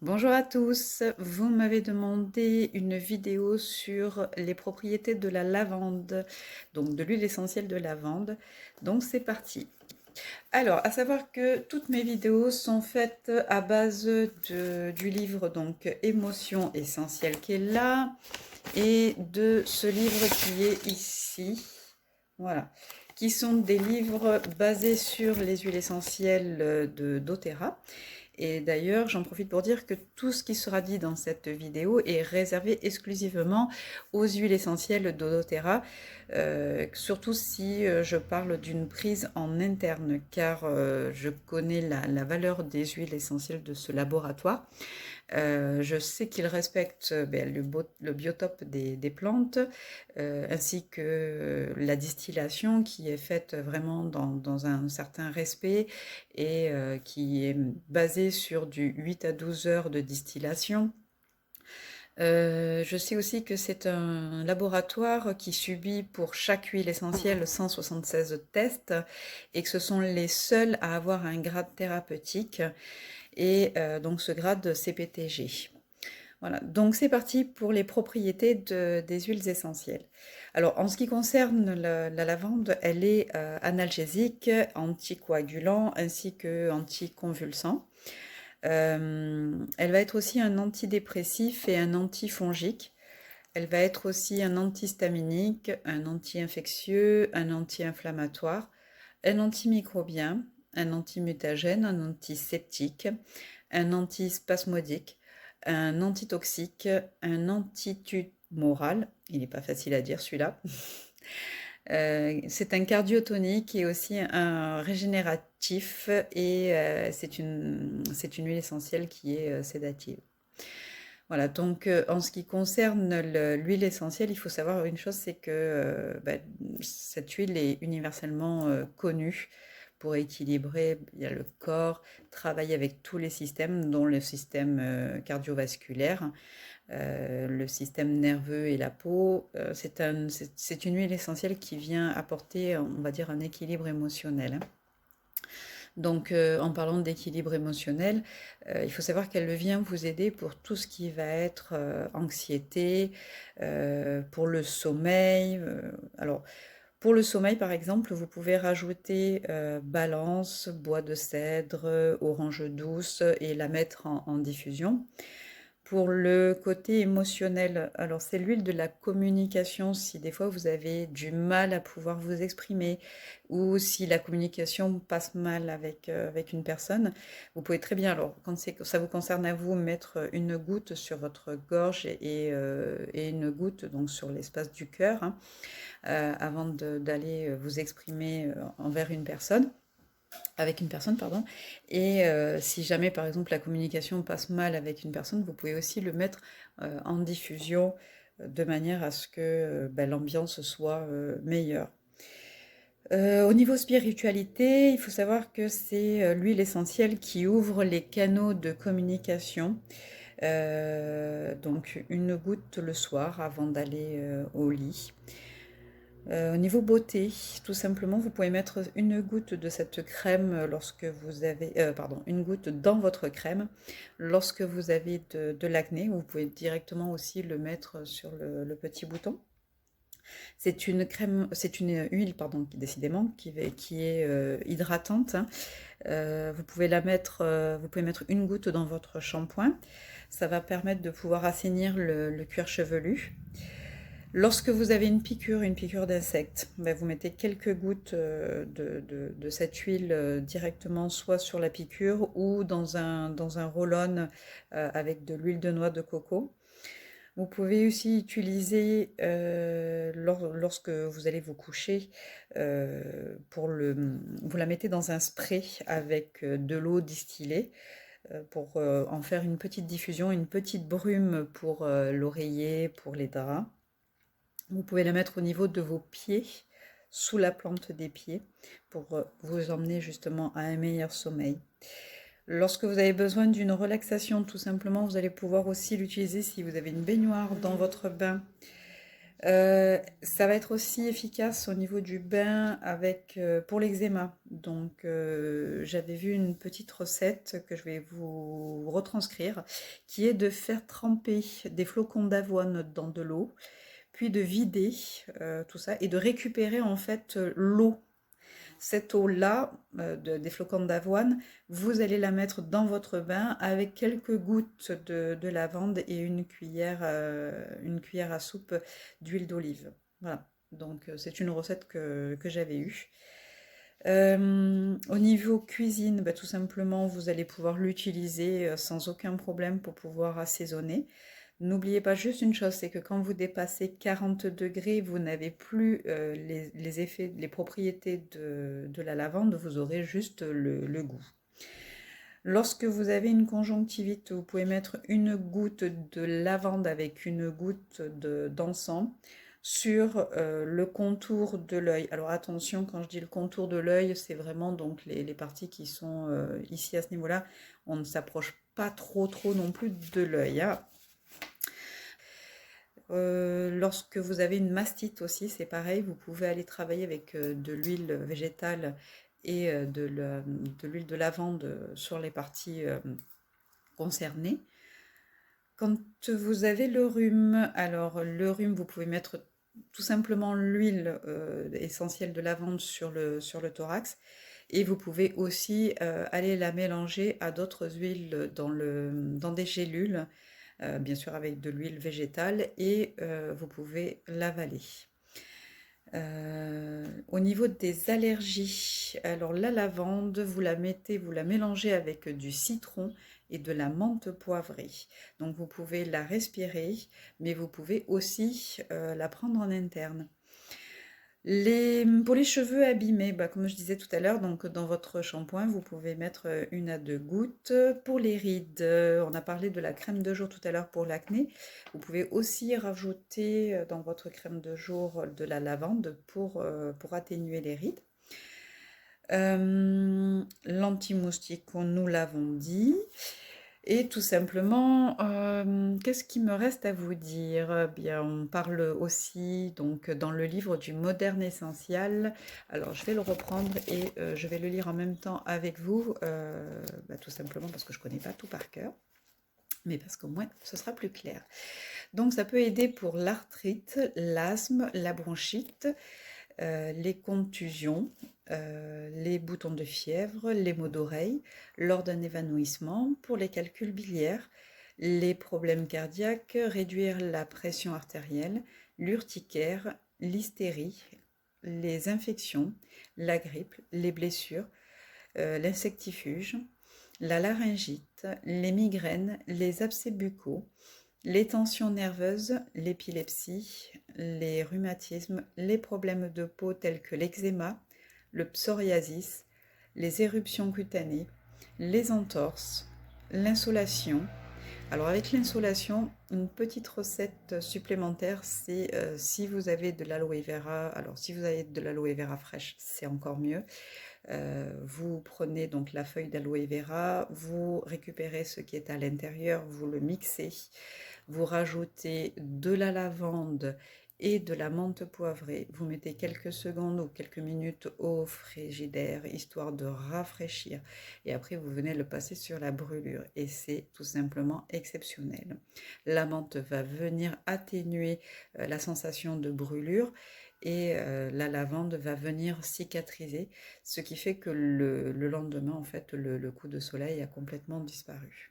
Bonjour à tous, vous m'avez demandé une vidéo sur les propriétés de la lavande, donc de l'huile essentielle de lavande. Donc c'est parti. Alors, à savoir que toutes mes vidéos sont faites à base du livre donc Émotion essentielle qui est là et de ce livre qui est ici. Voilà, qui sont des livres basés sur les huiles essentielles de doTERRA. Et d'ailleurs, j'en profite pour dire que tout ce qui sera dit dans cette vidéo est réservé exclusivement aux huiles essentielles d'Odoterra, surtout si je parle d'une prise en interne, car je connais la valeur des huiles essentielles de ce laboratoire. Je sais qu'il respecte le biotope des plantes, ainsi que la distillation qui est faite vraiment dans un certain respect et qui est basée sur du 8 à 12 heures de distillation. Je sais aussi que c'est un laboratoire qui subit pour chaque huile essentielle 176 tests et que ce sont les seuls à avoir un grade thérapeutique et donc ce grade CPTG. Voilà, donc c'est parti pour les propriétés des huiles essentielles. Alors en ce qui concerne la lavande, elle est analgésique, anticoagulant ainsi que anticonvulsant. Elle va être aussi un antidépressif et un antifongique. Elle va être aussi un antihistaminique, un anti-infectieux, un anti-inflammatoire, un antimicrobien, un antimutagène, un antiseptique, un antispasmodique, un antitoxique, un antitumoral. Il n'est pas facile à dire celui-là. C'est un cardiotonique et aussi un régénératif et c'est une huile essentielle qui est sédative. Voilà, donc en ce qui concerne l'huile essentielle, il faut savoir une chose, c'est que cette huile est universellement connue pour équilibrer le corps, travailler avec tous les systèmes, dont le système cardiovasculaire, le système nerveux et la peau. C'est une huile essentielle qui vient apporter, on va dire, un équilibre émotionnel, hein. Donc, en parlant d'équilibre émotionnel, il faut savoir qu'elle vient vous aider pour tout ce qui va être anxiété, pour le sommeil. Alors, pour le sommeil, par exemple, vous pouvez rajouter balance, bois de cèdre, orange douce et la mettre en diffusion. Pour le côté émotionnel, alors c'est l'huile de la communication. Si des fois vous avez du mal à pouvoir vous exprimer ou si la communication passe mal avec une personne, vous pouvez très bien, alors quand ça vous concerne à vous, mettre une goutte sur votre gorge et une goutte donc sur l'espace du cœur, hein, avant d'aller vous exprimer envers une personne avec une personne, pardon. Et si jamais, par exemple, la communication passe mal avec une personne, vous pouvez aussi le mettre en diffusion de manière à ce que l'ambiance soit meilleure. Au niveau spiritualité, il faut savoir que c'est l'huile essentielle qui ouvre les canaux de communication. Donc une goutte le soir avant d'aller au lit. Au niveau beauté, tout simplement, vous pouvez mettre une goutte de cette crème lorsque vous avez, pardon, une goutte dans votre crème lorsque vous avez de l'acné. Vous pouvez directement aussi le mettre sur le petit bouton. C'est une crème, c'est une huile, pardon, décidément, qui est hydratante, hein. Vous pouvez mettre une goutte dans votre shampoing. Ça va permettre de pouvoir assainir le cuir chevelu. Lorsque vous avez une piqûre d'insecte, vous mettez quelques gouttes de cette huile directement soit sur la piqûre ou dans un roll-on avec de l'huile de noix de coco. Vous pouvez aussi utiliser, lorsque vous allez vous coucher, vous la mettez dans un spray avec de l'eau distillée pour en faire une petite diffusion, une petite brume pour l'oreiller, pour les draps. Vous pouvez la mettre au niveau de vos pieds, sous la plante des pieds, pour vous emmener justement à un meilleur sommeil. Lorsque vous avez besoin d'une relaxation, tout simplement, vous allez pouvoir aussi l'utiliser si vous avez une baignoire dans votre bain. Ça va être aussi efficace au niveau du bain avec, pour l'eczéma. Donc, j'avais vu une petite recette que je vais vous retranscrire, qui est de faire tremper des flocons d'avoine dans de l'eau, puis de vider tout ça et de récupérer en fait l'eau. Cette eau-là, des flocons d'avoine, vous allez la mettre dans votre bain avec quelques gouttes de lavande et une cuillère à soupe d'huile d'olive. Voilà, donc c'est une recette que j'avais eue. Au niveau cuisine, bah, tout simplement, vous allez pouvoir l'utiliser sans aucun problème pour pouvoir assaisonner. N'oubliez pas juste une chose, c'est que quand vous dépassez 40 degrés, vous n'avez plus les effets, les propriétés de la lavande, vous aurez juste le goût. Lorsque vous avez une conjonctivite, vous pouvez mettre une goutte de lavande avec une goutte d'encens sur le contour de l'œil. Alors attention, quand je dis le contour de l'œil, c'est vraiment donc les parties qui sont ici à ce niveau-là. On ne s'approche pas trop non plus de l'œil, hein. Lorsque vous avez une mastite aussi, c'est pareil, vous pouvez aller travailler avec de l'huile végétale et de l'huile de lavande sur les parties concernées. Quand vous avez le rhume, alors le rhume, vous pouvez mettre tout simplement l'huile essentielle de lavande sur sur le thorax et vous pouvez aussi aller la mélanger à d'autres huiles dans des gélules, bien sûr avec de l'huile végétale, et vous pouvez l'avaler. Au niveau des allergies, alors la lavande, vous la mettez, vous la mélangez avec du citron et de la menthe poivrée. Donc vous pouvez la respirer, mais vous pouvez aussi la prendre en interne. Pour les cheveux abîmés, bah, comme je disais tout à l'heure, donc dans votre shampoing, vous pouvez mettre 1 à 2 gouttes. Pour les rides, on a parlé de la crème de jour tout à l'heure pour l'acné. Vous pouvez aussi rajouter dans votre crème de jour de la lavande pour atténuer les rides. L'anti-moustique, nous l'avons dit. Et tout simplement, qu'est-ce qu'il me reste à vous dire? Bien, on parle aussi donc dans le livre du Moderne Essentiel. Alors, je vais le reprendre et je vais le lire en même temps avec vous, bah, tout simplement parce que je ne connais pas tout par cœur, mais parce qu'au moins ce sera plus clair. Donc, ça peut aider pour l'arthrite, l'asthme, la bronchite, les contusions, les boutons de fièvre, les maux d'oreille, lors d'un évanouissement, pour les calculs biliaires, les problèmes cardiaques, réduire la pression artérielle, l'urticaire, l'hystérie, les infections, la grippe, les blessures, l'insectifuge, la laryngite, les migraines, les abcès buccaux, les tensions nerveuses, l'épilepsie, les rhumatismes, les problèmes de peau tels que l'eczéma, le psoriasis, les éruptions cutanées, les entorses, l'insolation. Alors avec l'insolation, une petite recette supplémentaire, c'est si vous avez de l'aloe vera, alors si vous avez de l'aloe vera fraîche, c'est encore mieux. Vous prenez donc la feuille d'aloe vera, vous récupérez ce qui est à l'intérieur, vous le mixez, vous rajoutez de la lavande et de la menthe poivrée. Vous mettez quelques secondes ou quelques minutes au frigidaire, histoire de rafraîchir. Et après, vous venez le passer sur la brûlure. Et c'est tout simplement exceptionnel. La menthe va venir atténuer la sensation de brûlure. Et la lavande va venir cicatriser, ce qui fait que le lendemain, en fait, le coup de soleil a complètement disparu.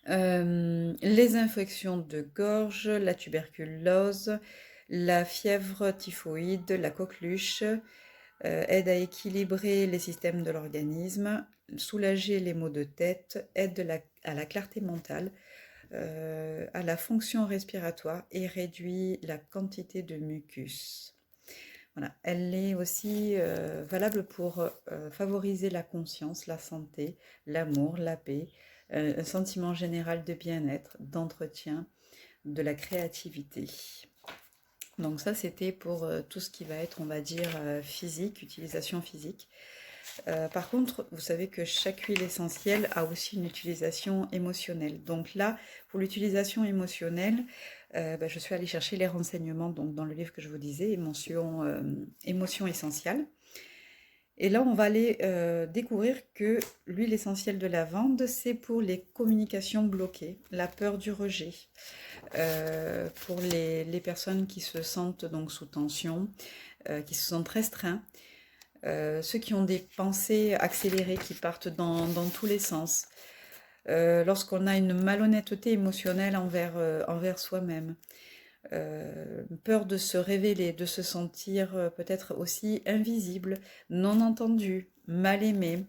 Les infections de gorge, la tuberculose, la fièvre typhoïde, la coqueluche, aide à équilibrer les systèmes de l'organisme, soulager les maux de tête, aide à la clarté mentale, à la fonction respiratoire et réduit la quantité de mucus. Voilà. Elle est aussi valable pour favoriser la conscience, la santé, l'amour, la paix, un sentiment général de bien-être, d'entretien, de la créativité. Donc ça, c'était pour tout ce qui va être, on va dire, physique, utilisation physique. Par contre, vous savez que chaque huile essentielle a aussi une utilisation émotionnelle. Donc là, pour l'utilisation émotionnelle, je suis allée chercher les renseignements donc, dans le livre que je vous disais, émotion essentielle. Et là, on va aller découvrir que l'huile essentielle de lavande, c'est pour les communications bloquées, la peur du rejet, pour les personnes qui se sentent donc sous tension, qui se sentent restreints, ceux qui ont des pensées accélérées qui partent dans tous les sens, lorsqu'on a une malhonnêteté émotionnelle envers soi-même, peur de se révéler, de se sentir peut-être aussi invisible, non entendu, mal aimé,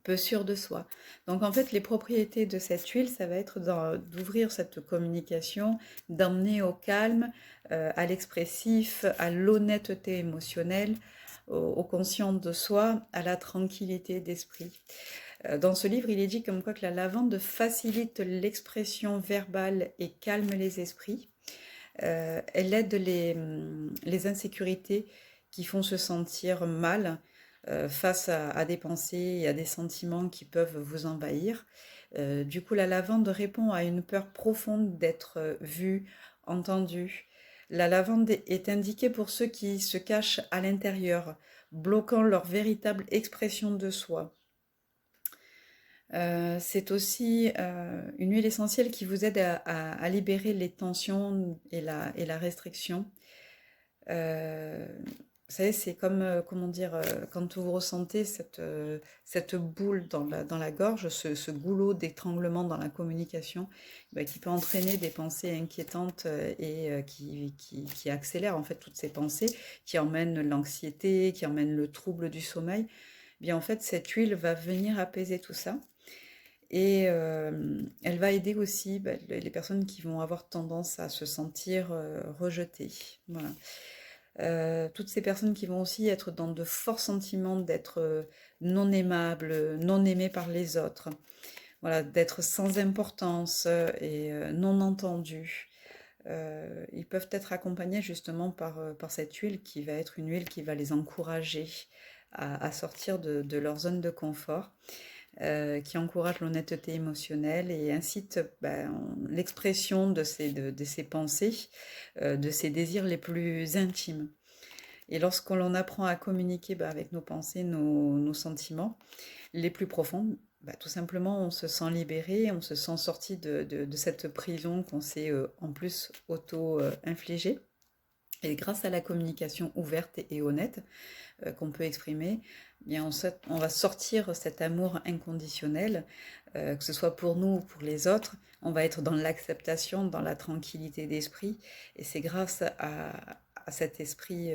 peu sûr de soi. Donc en fait, les propriétés de cette huile, ça va être d'ouvrir cette communication, d'emmener au calme, à l'expressif, à l'honnêteté émotionnelle, au conscient de soi, à la tranquillité d'esprit. Dans ce livre, il est dit comme quoi que la lavande facilite l'expression verbale et calme les esprits. Elle aide les insécurités qui font se sentir mal face à des pensées et à des sentiments qui peuvent vous envahir. Du coup, la lavande répond à une peur profonde d'être vue, entendue. La lavande est indiquée pour ceux qui se cachent à l'intérieur, bloquant leur véritable expression de soi. C'est aussi une huile essentielle qui vous aide à libérer les tensions et la restriction. Vous savez, c'est comme, comment dire, quand vous ressentez cette boule dans la gorge, ce goulot d'étranglement dans la communication, qui peut entraîner des pensées inquiétantes et qui accélère en fait toutes ces pensées, qui emmènent l'anxiété, qui emmènent le trouble du sommeil. Bien en fait, cette huile va venir apaiser tout ça. Et elle va aider aussi les personnes qui vont avoir tendance à se sentir rejetées. Voilà. Toutes ces personnes qui vont aussi être dans de forts sentiments d'être non aimables, non aimées par les autres, voilà, d'être sans importance et non entendues. Ils peuvent être accompagnés justement par cette huile qui va être une huile qui va les encourager à sortir de leur zone de confort. Qui encourage l'honnêteté émotionnelle et incite l'expression de ces pensées, de ces désirs les plus intimes. Et lorsqu'on apprend à communiquer avec nos pensées, nos sentiments les plus profonds, tout simplement on se sent libéré, on se sent sorti de cette prison qu'on s'est en plus auto-infligée. Et grâce à la communication ouverte et honnête qu'on peut exprimer, eh bien on va sortir cet amour inconditionnel, que ce soit pour nous ou pour les autres. On va être dans l'acceptation, dans la tranquillité d'esprit. Et c'est grâce à cet esprit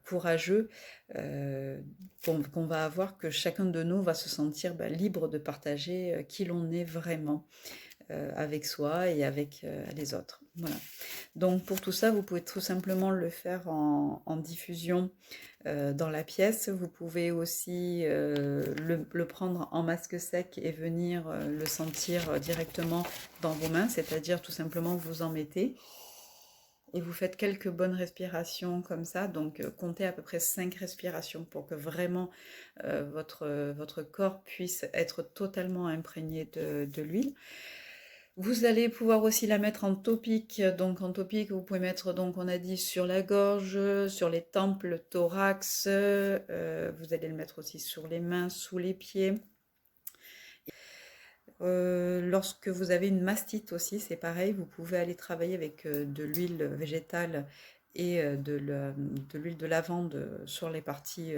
courageux qu'on va avoir que chacun de nous va se sentir libre de partager qui l'on est vraiment avec soi et avec les autres. Voilà. Donc pour tout ça, vous pouvez tout simplement le faire en diffusion dans la pièce. Vous pouvez aussi le prendre en masque sec et venir le sentir directement dans vos mains, c'est-à-dire tout simplement vous en mettez. Et vous faites quelques bonnes respirations comme ça, donc comptez à peu près 5 respirations pour que vraiment votre corps puisse être totalement imprégné de l'huile. Vous allez pouvoir aussi la mettre en topique. Donc en topique, vous pouvez mettre, donc on a dit, sur la gorge, sur les tempes, le thorax. Vous allez le mettre aussi sur les mains, sous les pieds. Lorsque vous avez une mastite aussi, c'est pareil. Vous pouvez aller travailler avec de l'huile végétale et de l'huile de lavande sur les parties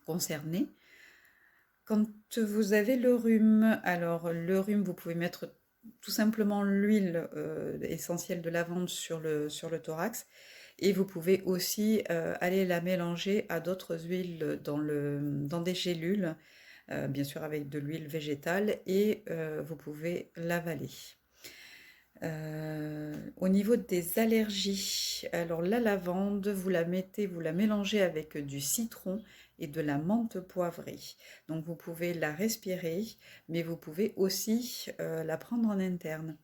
concernées. Quand vous avez le rhume, alors le rhume, vous pouvez mettre tout simplement l'huile essentielle de lavande sur le thorax et vous pouvez aussi aller la mélanger à d'autres huiles dans des gélules, bien sûr avec de l'huile végétale et vous pouvez l'avaler. Au niveau des allergies, alors la lavande, vous la mélangez avec du citron et de la menthe poivrée. Donc vous pouvez la respirer, mais vous pouvez aussi la prendre en interne.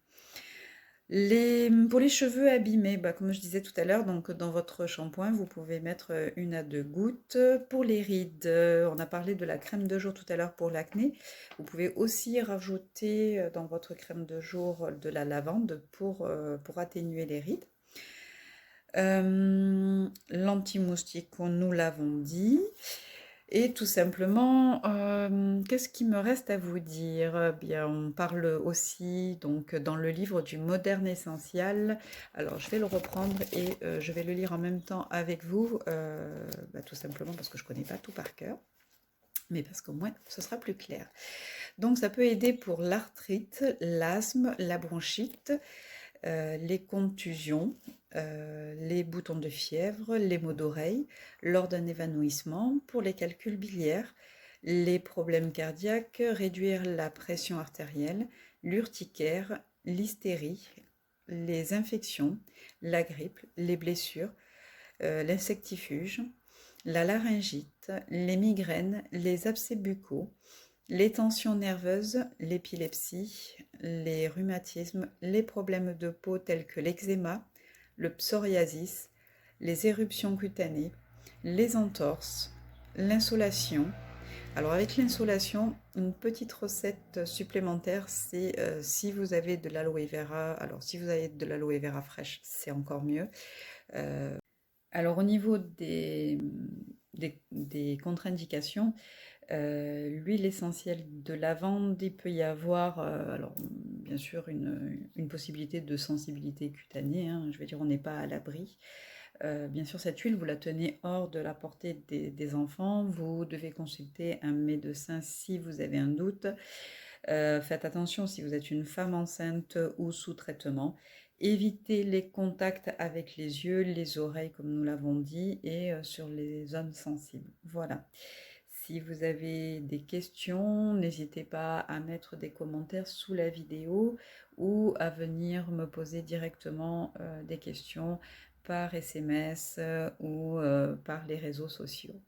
Pour les cheveux abîmés, bah, comme je disais tout à l'heure, donc dans votre shampoing, vous pouvez mettre 1 à 2 gouttes. Pour les rides, on a parlé de la crème de jour tout à l'heure pour l'acné. Vous pouvez aussi rajouter dans votre crème de jour de la lavande pour atténuer les rides. L'anti-moustique, nous l'avons dit. Et tout simplement, qu'est-ce qui me reste à vous dire? Bien, on parle aussi donc dans le livre du Moderne Essentiel. Alors, je vais le reprendre et je vais le lire en même temps avec vous, bah, tout simplement parce que je ne connais pas tout par cœur, mais parce qu'au moins ce sera plus clair. Donc, ça peut aider pour l'arthrite, l'asthme, la bronchite, les contusions, les boutons de fièvre, les maux d'oreille, lors d'un évanouissement, pour les calculs biliaires, les problèmes cardiaques, réduire la pression artérielle, l'urticaire, l'hystérie, les infections, la grippe, les blessures, l'insectifuge, la laryngite, les migraines, les abcès buccaux, les tensions nerveuses, l'épilepsie, les rhumatismes, les problèmes de peau tels que l'eczéma, le psoriasis, les éruptions cutanées, les entorses, l'insolation. Alors avec l'insolation, une petite recette supplémentaire, c'est si vous avez de l'aloe vera, alors si vous avez de l'aloe vera fraîche, c'est encore mieux. Alors au niveau des contre-indications, l'huile essentielle de lavande, il peut y avoir, alors bien sûr une possibilité de sensibilité cutanée, hein, je veux dire on n'est pas à l'abri. Bien sûr cette huile vous la tenez hors de la portée des enfants, vous devez consulter un médecin si vous avez un doute. Faites attention si vous êtes une femme enceinte ou sous traitement. Évitez les contacts avec les yeux, les oreilles, comme nous l'avons dit, et sur les zones sensibles. Voilà. Si vous avez des questions, n'hésitez pas à mettre des commentaires sous la vidéo ou à venir me poser directement des questions par SMS ou par les réseaux sociaux.